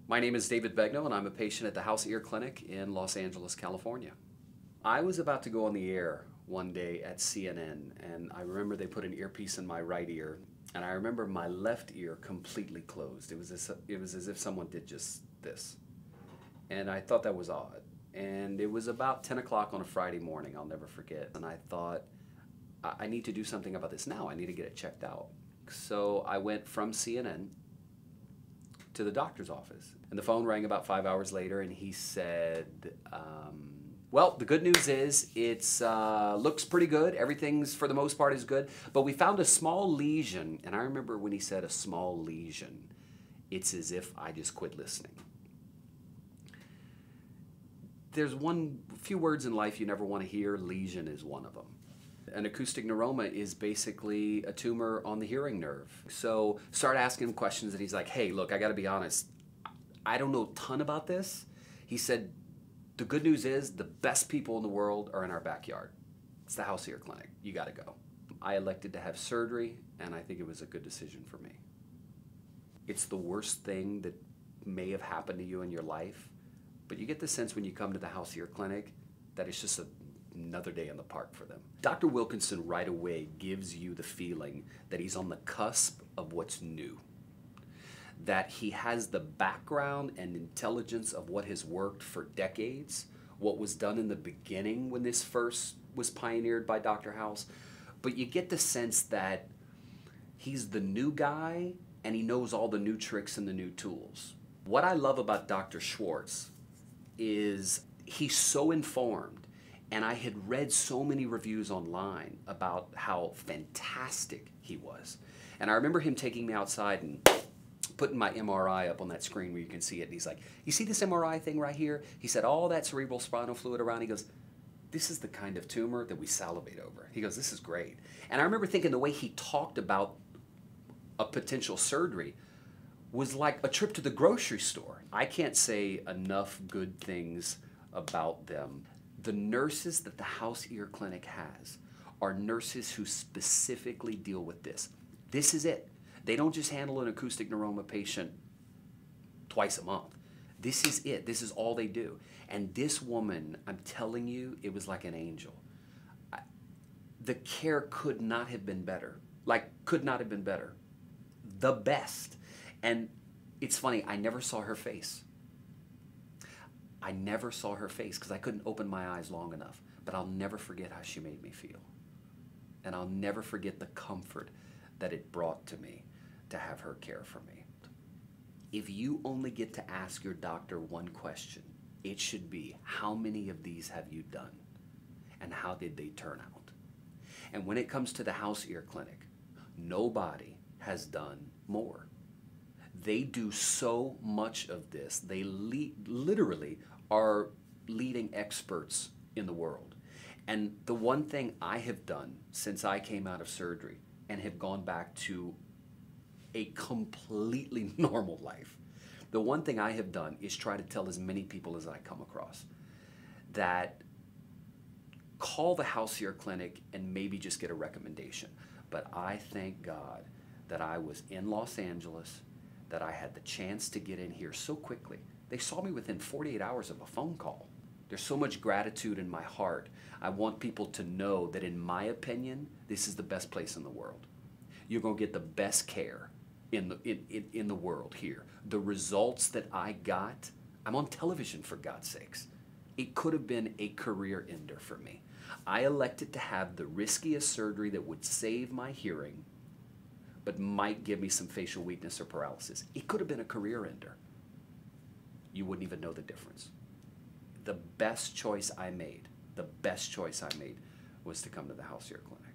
My name is David Begnaud, and I'm a patient at the House Ear Clinic in Los Angeles, California. I was about to go on the air one day at CNN, and I remember they put an earpiece in my right ear, and I remember my left ear completely closed. It was as if someone did just this. And I thought that was odd. And it was about 10 o'clock on a Friday morning, I'll never forget. And I thought, I need to do something about this now. I need to get it checked out. So I went from CNN to the doctor's office. And the phone rang about 5 hours later, and he said, well, the good news is it's looks pretty good. Everything's, for the most part, is good. But we found a small lesion. And I remember when he said a small lesion, it's as if I just quit listening. There's few words in life you never want to hear. Lesion is one of them. An acoustic neuroma is basically a tumor on the hearing nerve. So start asking him questions, and he's like, hey, look, I got to be honest. I don't know a ton about this. He said, the good news is the best people in the world are in our backyard. It's the House Ear Clinic. You got to go. I elected to have surgery, and I think it was a good decision for me. It's the worst thing that may have happened to you in your life, but you get the sense when you come to the House Ear Clinic that it's just another day in the park for them. Dr. Wilkinson right away gives you the feeling that he's on the cusp of what's new, that he has the background and intelligence of what has worked for decades, what was done in the beginning when this first was pioneered by Dr. House, but you get the sense that he's the new guy and he knows all the new tricks and the new tools. What I love about Dr. Schwartz is he's so informed, and I had read so many reviews online about how fantastic he was. And I remember him taking me outside and putting my MRI up on that screen where you can see it, and he's like, you see this MRI thing right here? He said, all that cerebral spinal fluid around, he goes, this is the kind of tumor that we salivate over. He goes, this is great. And I remember thinking the way he talked about a potential surgery was like a trip to the grocery store. I can't say enough good things about them. The nurses that the House Ear Clinic has are nurses who specifically deal with this. This is it. They don't just handle an acoustic neuroma patient twice a month. This is it. This is all they do. And this woman, I'm telling you, it was like an angel. The care could not have been better. Like, could not have been better. The best. And it's funny, I never saw her face. I never saw her face because I couldn't open my eyes long enough. But I'll never forget how she made me feel. And I'll never forget the comfort that it brought to me to have her care for me. If you only get to ask your doctor one question, it should be, how many of these have you done? And how did they turn out? And when it comes to the House Ear Clinic, nobody has done more. They do so much of this. They literally are leading experts in the world. And the one thing I have done since I came out of surgery and have gone back to a completely normal life, the one thing I have done is try to tell as many people as I come across that call the House Ear Clinic and maybe just get a recommendation. But I thank God that I was in Los Angeles, that I had the chance to get in here so quickly. They saw me within 48 hours of a phone call. There's so much gratitude in my heart. I want people to know that, in my opinion, this is the best place in the world. You're going to get the best care in the world here. The results that I got, I'm on television, for God's sakes. It could have been a career ender for me. I elected to have the riskiest surgery that would save my hearing, but might give me some facial weakness or paralysis. It could have been a career ender. You wouldn't even know the difference. The best choice I made was to come to the House Ear Clinic.